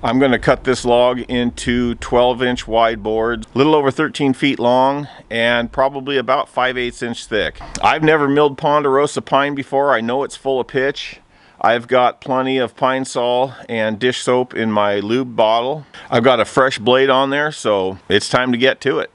I'm going to cut this log into 12-inch wide boards, a little over 13 feet long and probably about 5/8 inch thick. I've never milled Ponderosa pine before. I know it's full of pitch. I've got plenty of pine sol and dish soap in my lube bottle. I've got a fresh blade on there, so it's time to get to it.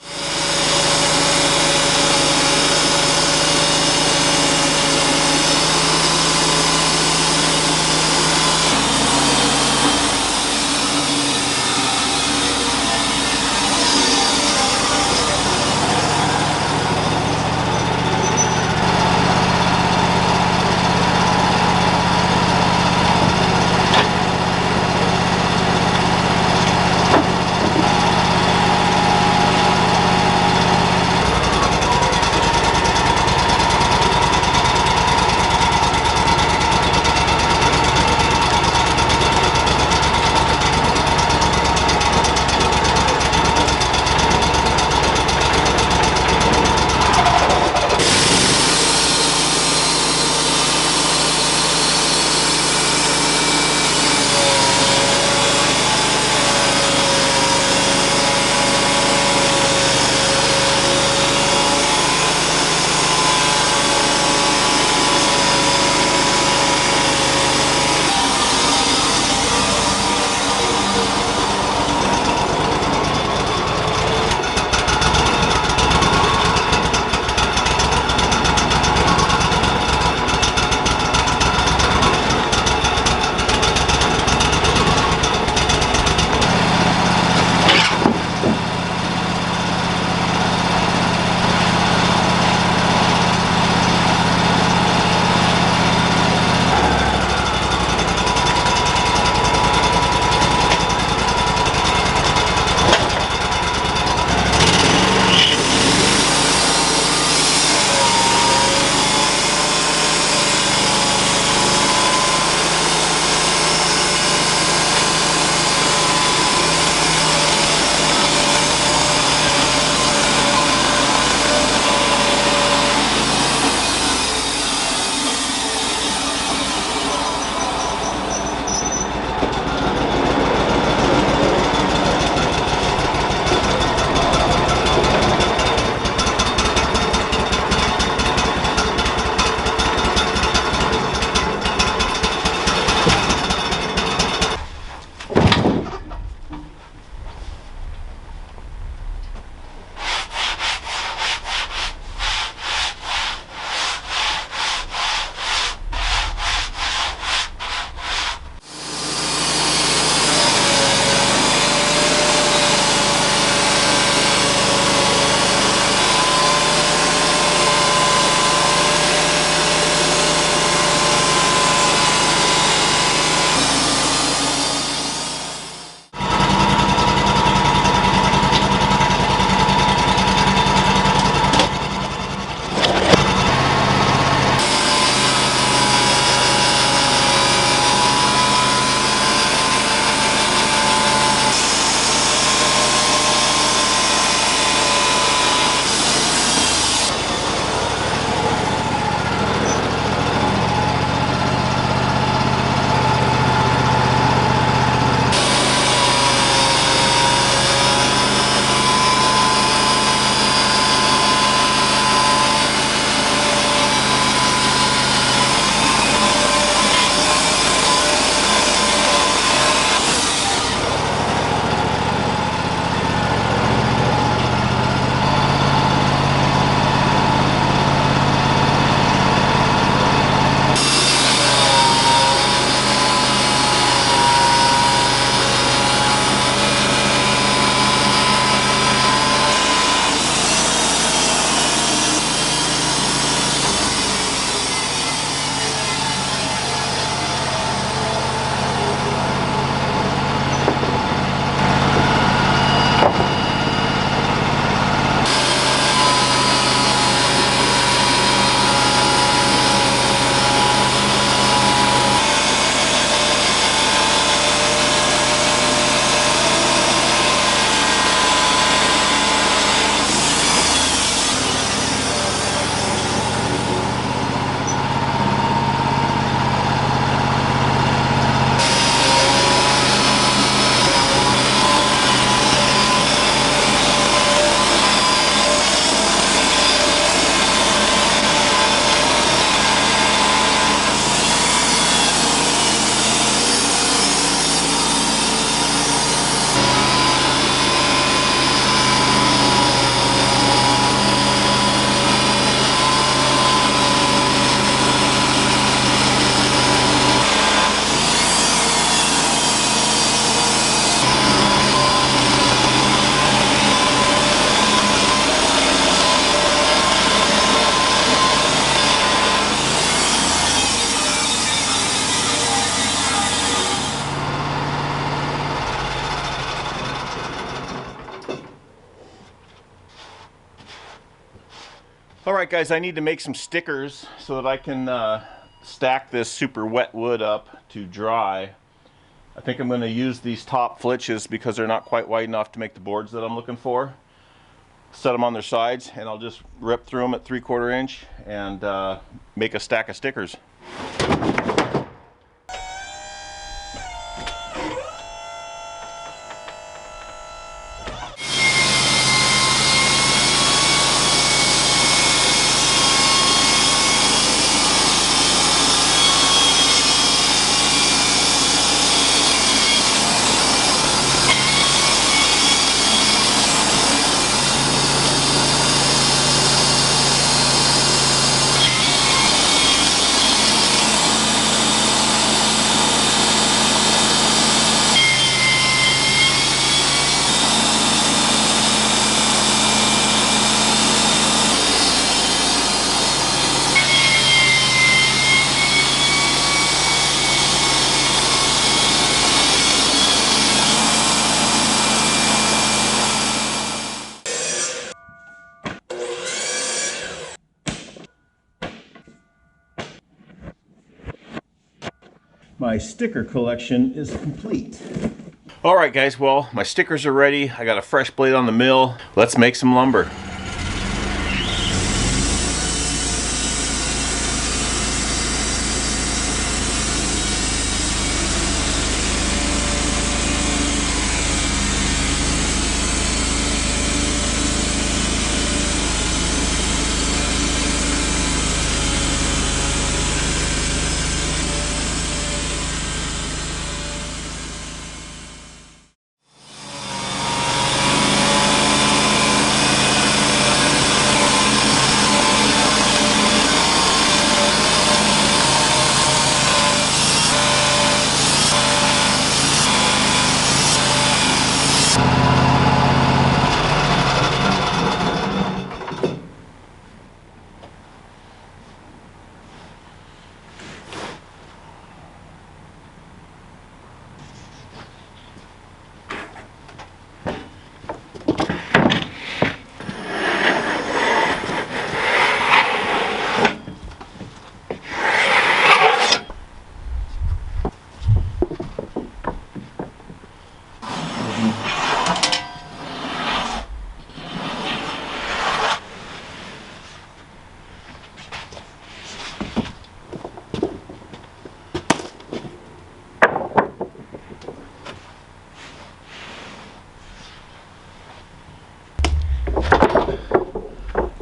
Alright guys, I need to make some stickers so that I can stack this super wet wood up to dry. I think I'm going to use these top flitches because they're not quite wide enough to make the boards that I'm looking for. Set them on their sides and I'll just rip through them at 3/4 inch and make a stack of stickers. My sticker collection is complete. Alright guys, well, my stickers are ready. I got a fresh blade on the mill. Let's make some lumber.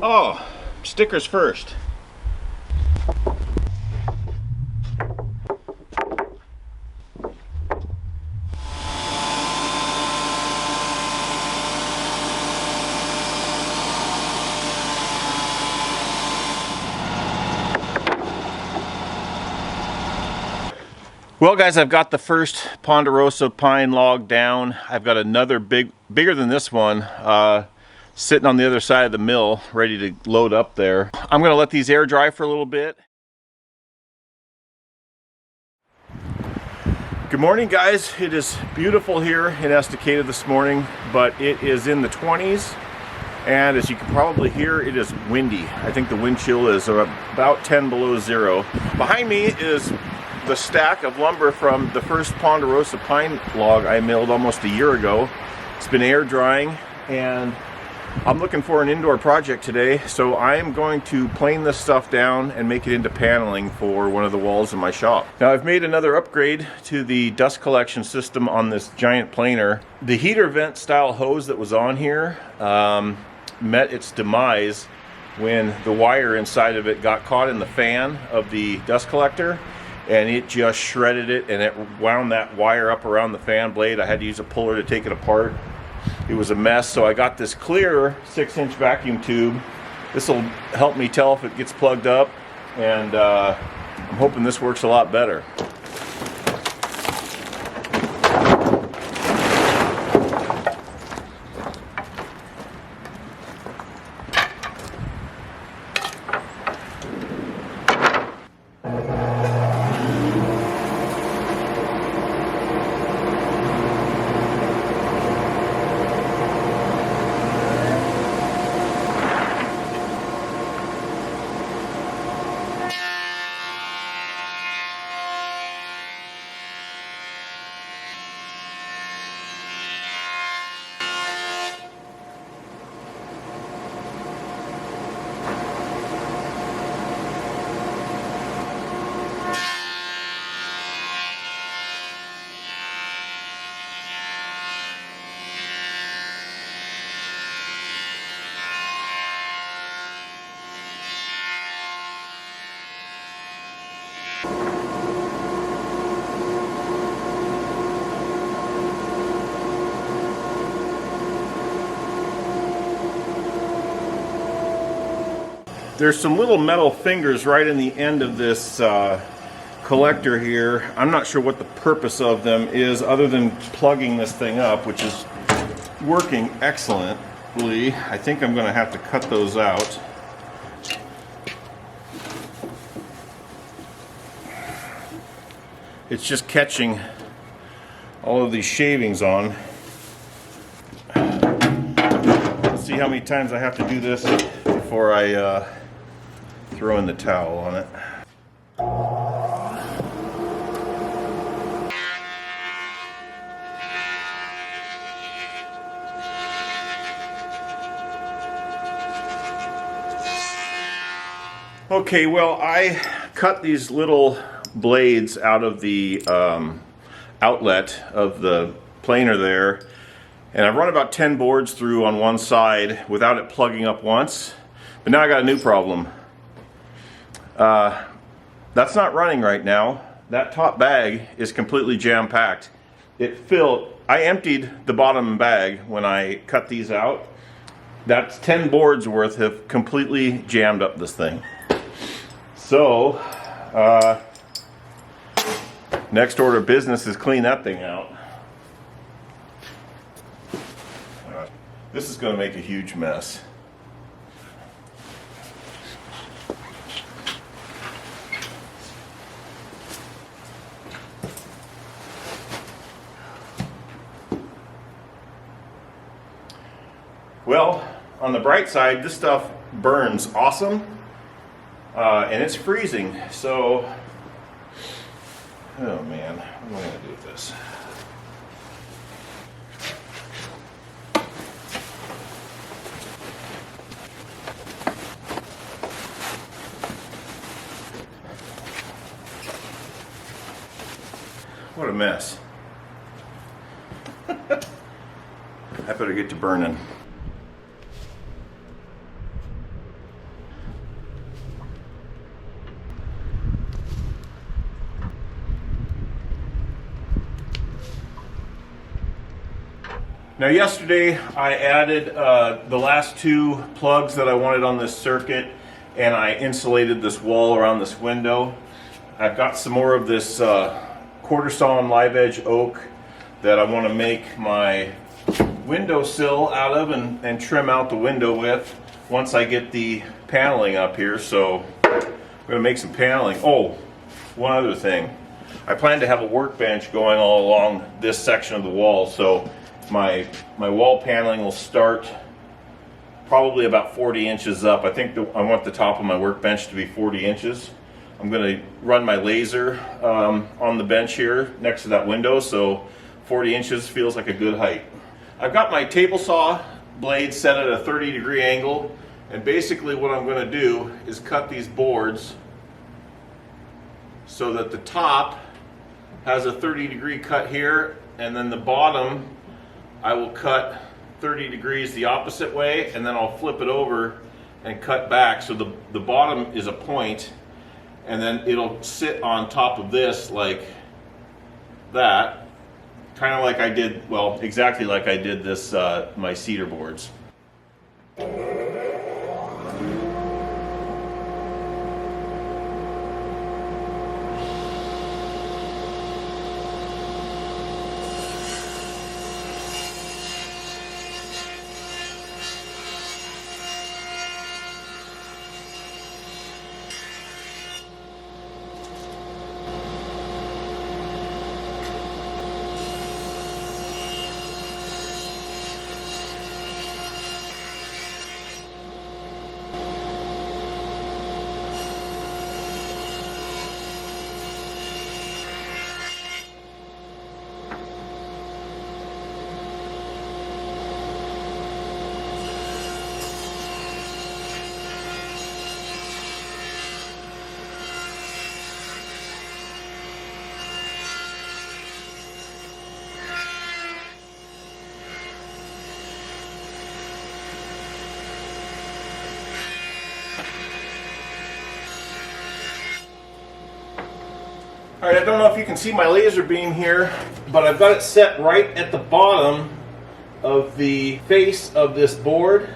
Oh, stickers first. Well guys, I've got the first Ponderosa pine log down. I've got another bigger than this one, sitting on the other side of the mill, ready to load up there. I'm gonna let these air dry for a little bit. Good morning guys, it is beautiful here in Estacada this morning, but it is in the 20s, and as you can probably hear, it is windy. I think the wind chill is about 10 below zero. Behind me is the stack of lumber from the first Ponderosa pine log I milled almost a year ago. It's been air drying, and I'm looking for an indoor project today, so I'm going to plane this stuff down and make it into paneling for one of the walls in my shop. Now I've made another upgrade to the dust collection system on this giant planer. The heater vent style hose that was on here met its demise when the wire inside of it got caught in the fan of the dust collector, and it just shredded it, and it wound that wire up around the fan blade. I had to use a puller to take it apart. It was a mess, so I got this clear 6-inch vacuum tube. This will help me tell if it gets plugged up, and I'm hoping this works a lot better. There's some little metal fingers right in the end of this collector here. I'm not sure what the purpose of them is other than plugging this thing up, which is working excellently. I think I'm going to have to cut those out. It's just catching all of these shavings on. Let's see how many times I have to do this before I throw in the towel on it. Okay, well, I cut these little blades out of the outlet of the planer there, and I've run about 10 boards through on one side without it plugging up once. But now I got a new problem. That's not running right now. That top bag is completely jam-packed. I emptied the bottom bag when I cut these out. That's 10 boards worth have completely jammed up this thing. So, next order of business is clean that thing out. This is going to make a huge mess. Well, on the bright side, this stuff burns awesome, and it's freezing, so, oh man, what am I going to do with this? What a mess. I better get to burning. Now yesterday I added the last two plugs that I wanted on this circuit, and I insulated this wall around this window. I've got some more of this quarter sawn live edge oak that I want to make my windowsill out of and trim out the window with once I get the paneling up here. So I'm going to make some paneling. Oh, one other thing. I plan to have a workbench going all along this section of the wall, so my wall paneling will start probably about 40 inches up. I think I want the top of my workbench to be 40 inches. I'm going to run my laser on the bench here next to that window, so 40 inches feels like a good height. I've got my table saw blade set at a 30-degree angle, and basically what I'm going to do is cut these boards so that the top has a 30-degree cut here, and then the bottom I will cut 30 degrees the opposite way, and then I'll flip it over and cut back so the bottom is a point, and then it'll sit on top of this like that, kind of like I did, well, exactly like I did this my cedar boards. All right, I don't know if you can see my laser beam here, but I've got it set right at the bottom of the face of this board.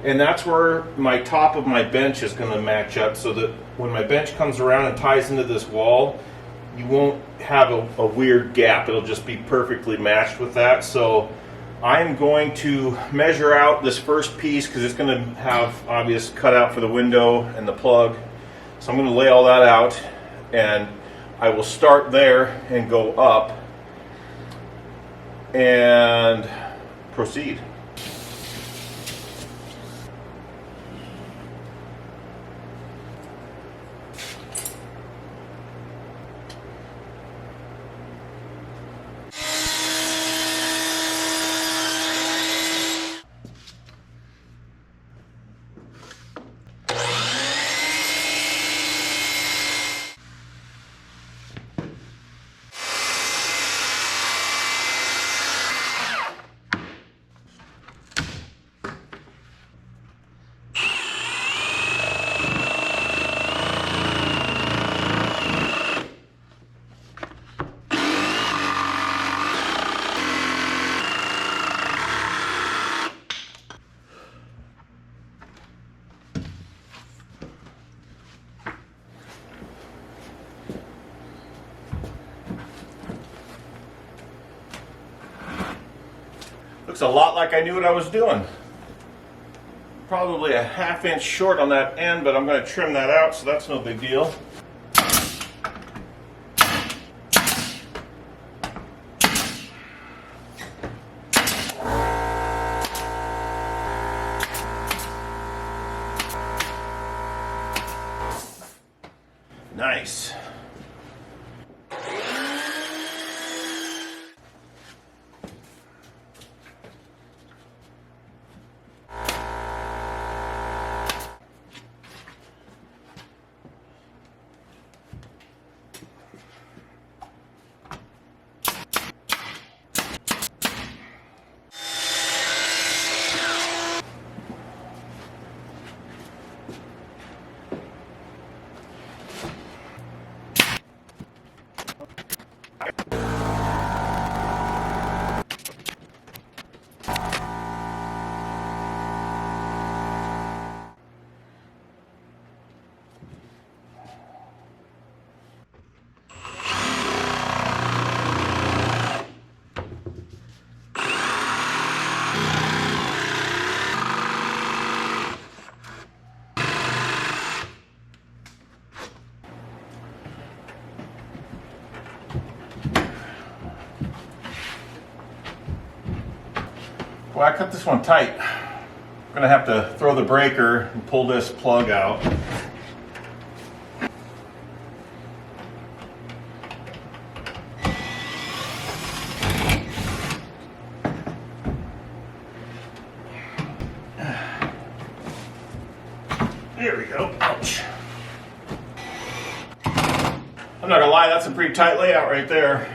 And that's where my top of my bench is going to match up, so that when my bench comes around and ties into this wall, you won't have a weird gap. It'll just be perfectly matched with that. So I'm going to measure out this first piece because it's going to have obvious cutout for the window and the plug. So I'm going to lay all that out, and I will start there and go up and proceed. Looks a lot like I knew what I was doing. Probably a ½ inch short on that end, but I'm going to trim that out, so that's no big deal. Nice. Well, I cut this one tight. I'm going to have to throw the breaker and pull this plug out. There we go. Ouch. I'm not going to lie, that's a pretty tight layout right there.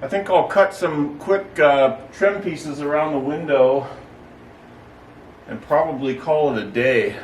I think I'll cut some quick trim pieces around the window and probably call it a day.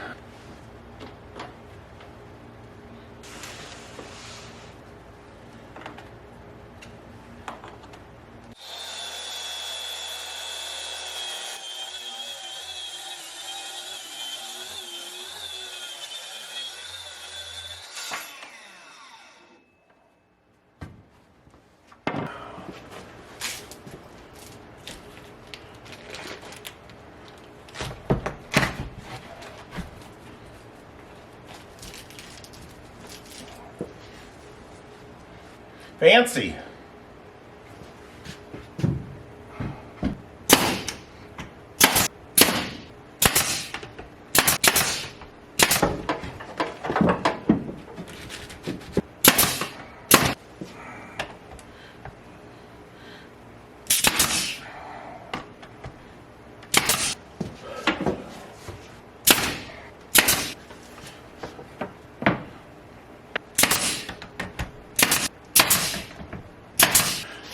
Fancy.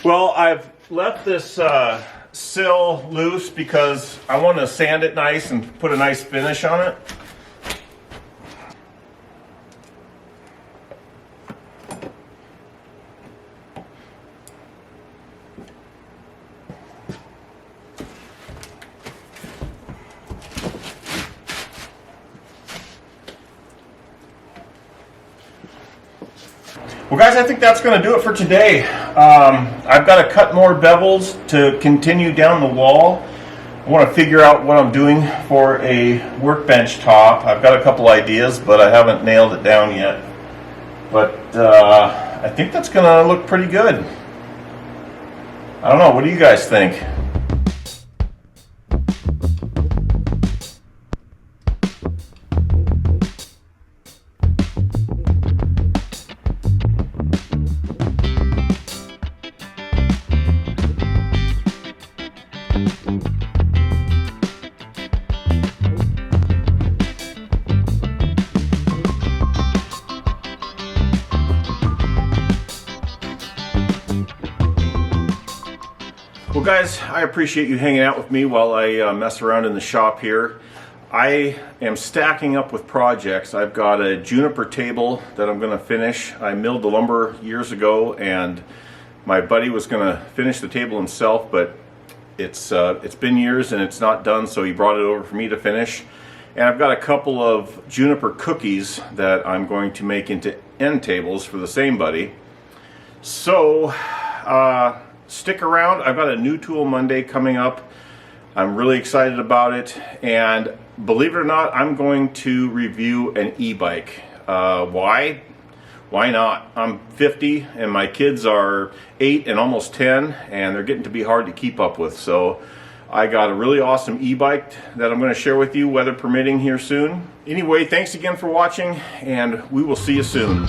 Well, I've left this sill loose because I want to sand it nice and put a nice finish on it. Well guys, I think that's going to do it for today. I've got to cut more bevels to continue down the wall. I want to figure out what I'm doing for a workbench top. I've got a couple ideas, but I haven't nailed it down yet. But I think that's going to look pretty good. I don't know, what do you guys think? Well guys, I appreciate you hanging out with me while I mess around in the shop here. I am stacking up with projects. I've got a juniper table that I'm going to finish. I milled the lumber years ago and my buddy was going to finish the table himself, but it's been years and it's not done, so he brought it over for me to finish. And I've got a couple of juniper cookies that I'm going to make into end tables for the same buddy. So stick around. I've got a new tool Monday coming up. I'm really excited about it, and believe it or not, I'm going to review an e-bike. Why? Why not? I'm 50 and my kids are 8 and almost 10, and they're getting to be hard to keep up with. So I got a really awesome e-bike that I'm going to share with you, weather permitting, here soon. Anyway, thanks again for watching, and we will see you soon.